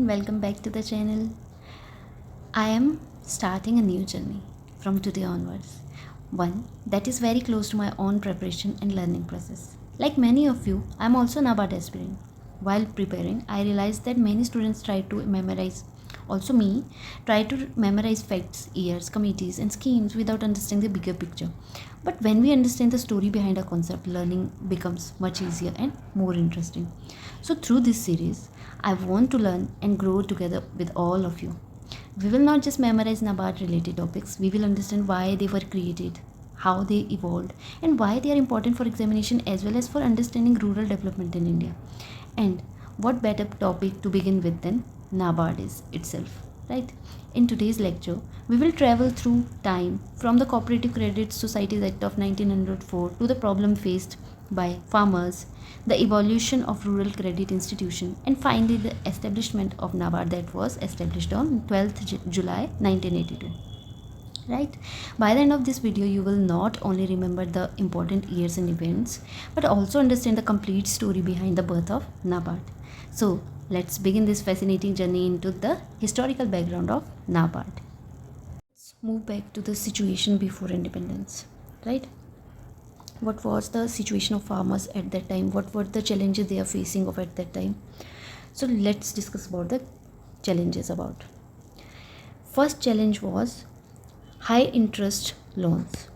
Welcome back to the channel. I am starting a new journey from today onwards, one that is very close to my own preparation and learning process. Like many of you, I am also NABARD aspirant. While preparing, I realized that many students try to memorize, also me, try to memorize facts, years, committees, and schemes without understanding the bigger picture. But when we understand the story behind a concept, learning becomes much easier and more interesting. So, through this series, I want to learn and grow together with all of you. We will not just memorize NABARD related topics, we will understand why they were created, how they evolved, and why they are important for examination as well as for understanding rural development in India. And what better topic to begin with than NABARD is itself, right? In today's lecture, we will travel through time from the Cooperative Credit Societies Act of 1904 to the problem faced by farmers, the evolution of rural credit institution, and finally the establishment of NABARD that was established on 12th July 1982. Right? By the end of this video, you will not only remember the important years and events, but also understand the complete story behind the birth of NABARD. So, let's begin this fascinating journey into the historical background of NABARD. Let's move back to the situation before independence, right? What was the situation of farmers at that time? What were the challenges they are facing of at that time? So, let's discuss about the challenges about. First challenge was high interest loans.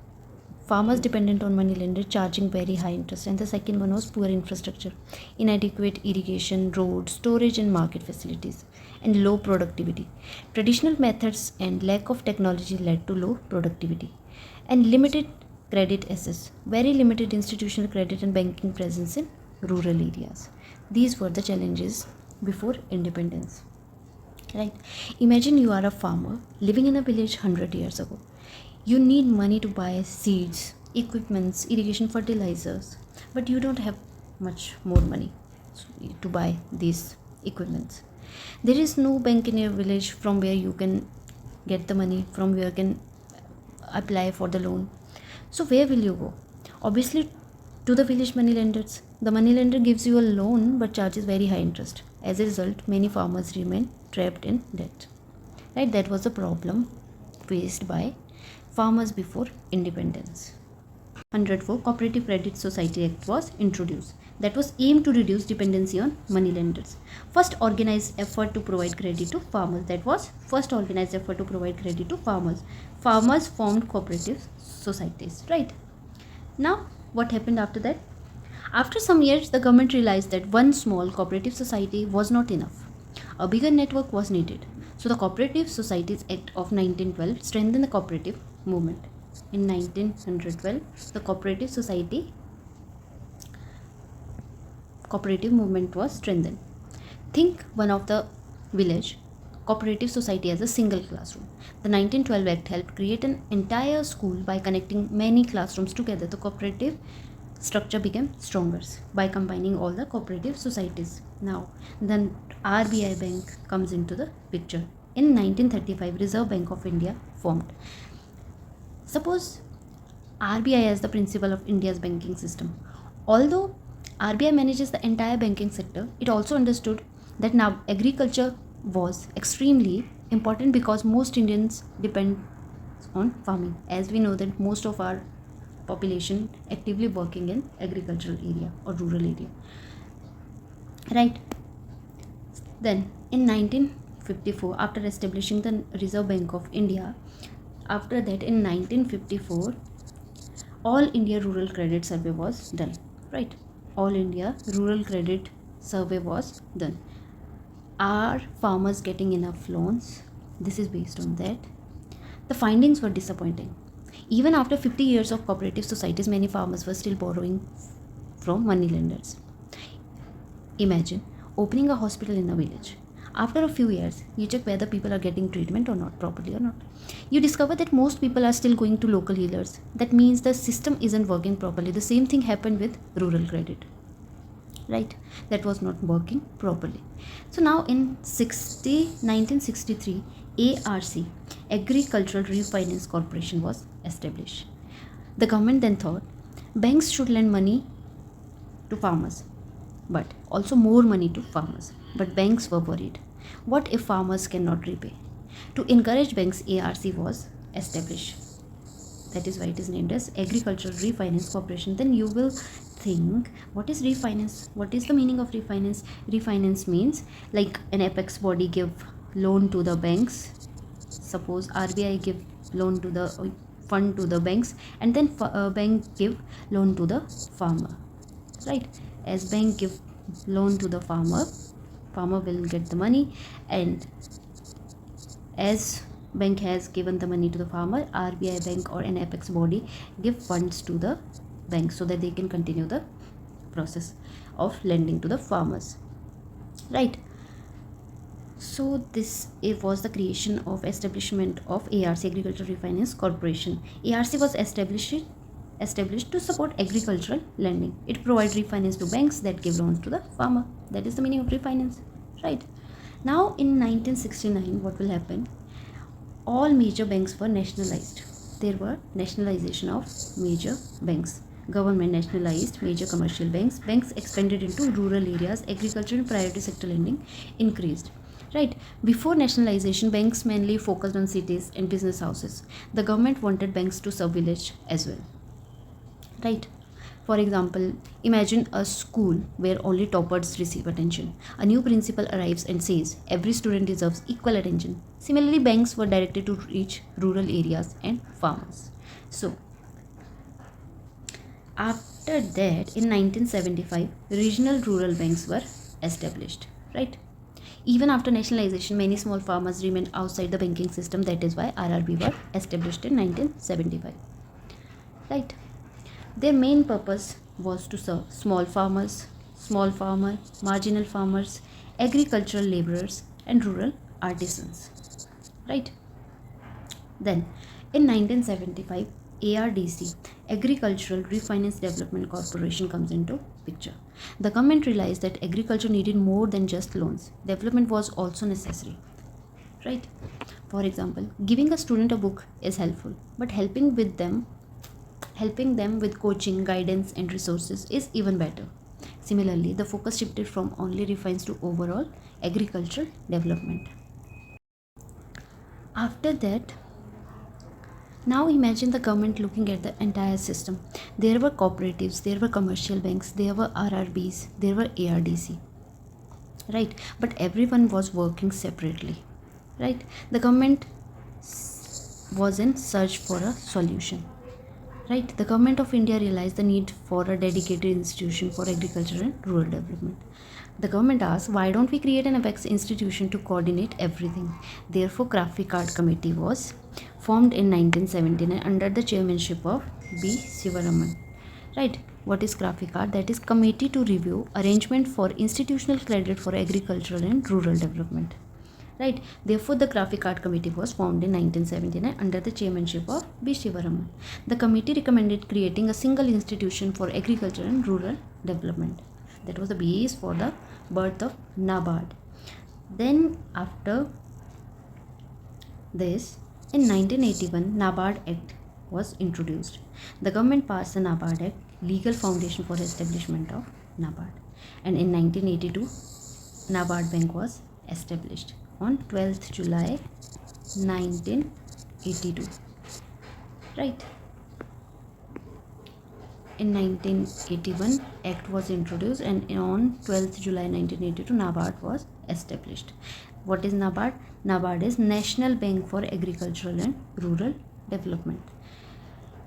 Farmers dependent on money lender charging very high interest, and the second one was poor infrastructure, inadequate irrigation, roads, storage and market facilities, and low productivity. Traditional methods and lack of technology led to low productivity, and limited credit access, very limited institutional credit and banking presence in rural areas. These were the challenges before independence. Right? Imagine you are a farmer living in a village 100 years ago. You need money to buy seeds, equipments, irrigation fertilizers, but you don't have much more money to buy these equipments. There is no bank in your village from where you can get the money, from where you can apply for the loan. So where will you go? Obviously to the village money lenders. The money lender gives you a loan but charges very high interest. As a result, many farmers remain trapped in debt. Right? That was the problem faced by farmers before independence. 104 Cooperative Credit Society Act was introduced. That was aimed to reduce dependency on money lenders. First organized effort to provide credit to farmers. That was first organized effort to provide credit to farmers. Farmers formed cooperative societies. Right? Now, what happened after that? After some years, the government realized that one small cooperative society was not enough. A bigger network was needed. So the Cooperative Societies Act of 1912 strengthened the cooperative movement. In 1912, the cooperative movement was strengthened. Think one of the village cooperative society as a single classroom. The 1912 Act helped create an entire school by connecting many classrooms together. The cooperative structure became stronger by combining all the cooperative societies. Now, the RBI Bank comes into the picture. In 1935, Reserve Bank of India formed. Suppose RBI as the principal of India's banking system. Although RBI manages the entire banking sector, it also understood that now agriculture was extremely important because most Indians depend on farming. As we know that most of our population actively working in agricultural area or rural area. Right? Then in 1954, after establishing the Reserve Bank of India, after that in 1954, All India Rural Credit Survey was done. Right? All India Rural Credit Survey was done. Are farmers getting enough loans? This is based on that. The findings were disappointing. Even after 50 years of cooperative societies, many farmers were still borrowing from money lenders. Imagine opening a hospital in a village. After a few years, you check whether people are getting treatment or not, properly or not. You discover that most people are still going to local healers. That means the system isn't working properly. The same thing happened with rural credit. Right? That was not working properly. So now in 1963, ARC, Agricultural Refinance Corporation, was established. The government then thought banks should lend money to farmers, but also more money to farmers. But banks were worried. What if farmers cannot repay? To encourage banks, ARC was established. That is why it is named as Agricultural Refinance Corporation. Then you will think, what is refinance? What is the meaning of refinance? Refinance means like an apex body give loan to the banks. Suppose RBI give loan to the fund to the banks, and then bank give loan to the farmer, right? As bank give loan to the farmer, farmer will get the money, and as bank has given the money to the farmer, RBI bank or an apex body give funds to the bank so that they can continue the process of lending to the farmers, right? So this it was the creation of establishment of ARC, Agricultural Refinance Corporation. ARC was established to support agricultural lending. It provides refinance to banks that give loans to the farmer. That is the meaning of refinance, right? Now in 1969, what will happen? All major banks were nationalized. There were nationalization of major banks. Government nationalized major commercial banks. Banks expanded into rural areas. Agriculture and priority sector lending increased. Right. Before nationalization, banks mainly focused on cities and business houses. The government wanted banks to serve village as well. Right. For example, imagine a school where only toppers receive attention. A new principal arrives and says every student deserves equal attention. Similarly, banks were directed to reach rural areas and farmers. So, after that, in 1975, regional rural banks were established. Right? Even after nationalization, many small farmers remained outside the banking system. That is why RRB were established in 1975. Right? Their main purpose was to serve small farmers, marginal farmers, agricultural laborers, and rural artisans. Right? Then, in 1975, ARDC, Agricultural Refinance Development Corporation, comes into picture. The government realized that agriculture needed more than just loans. Development was also necessary. Right? For example, giving a student a book is helpful, but helping them with coaching, guidance, and resources is even better. Similarly, the focus shifted from only refines to overall agricultural development. After that, now imagine the government looking at the entire system. There were cooperatives, there were commercial banks, there were RRBs, there were ARDC, right? But everyone was working separately, right? The government was in search for a solution. Right, the government of India realized the need for a dedicated institution for agriculture and rural development. The government asked, why don't we create an apex institution to coordinate everything? Therefore, Graphicard Committee was formed in 1979 under the chairmanship of B. Sivaraman. Right, what is Graphicard? That is Committee to Review Arrangement for Institutional Credit for Agricultural and Rural Development. Right. Therefore, the Graphicard Committee was formed in 1979 under the chairmanship of B. Sivaraman. The committee recommended creating a single institution for agriculture and rural development. That was the base for the birth of NABARD. Then, after this, in 1981, NABARD Act was introduced. The government passed the NABARD Act, legal foundation for establishment of NABARD. And in 1982, NABARD Bank was established on 12th July 1982. Right. In 1981, Act was introduced, and on 12th July 1982, NABARD was established. What is NABARD? NABARD is National Bank for Agricultural and Rural Development.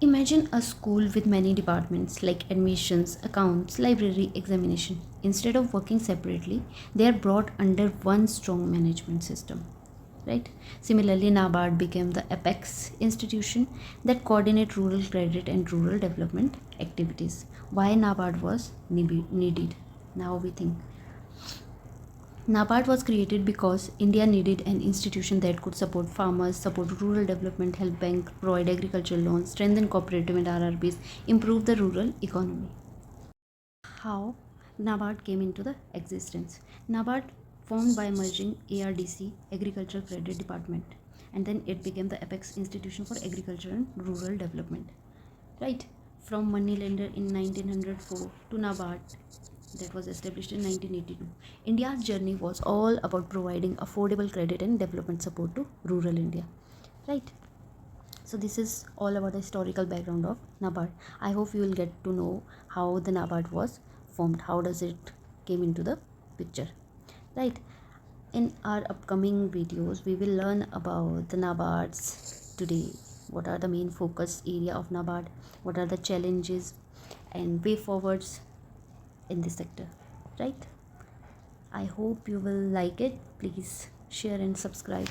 Imagine a school with many departments like admissions, accounts, library, examination. Instead of working separately, they are brought under one strong management system. Right? Similarly, NABARD became the apex institution that coordinate rural credit and rural development activities. Why NABARD was needed? Now we think. NABARD was created because India needed an institution that could support farmers, support rural development, help bank, provide agricultural loans, strengthen cooperative and RRBs, improve the rural economy. How NABARD came into the existence? NABARD formed by merging ARDC, Agricultural Credit Department, and then it became the apex institution for agriculture and rural development. Right? From money lender in 1904 to NABARD that was established in 1982. India's journey was all about providing affordable credit and development support to rural India. Right? So this is all about the historical background of NABARD. I hope you will get to know how the NABARD was formed. How does it came into the picture? Right? In our upcoming videos, we will learn about the NABARDs today. What are the main focus area of NABARD? What are the challenges and way forwards in this sector? Right? I hope you will like it. Please share and subscribe.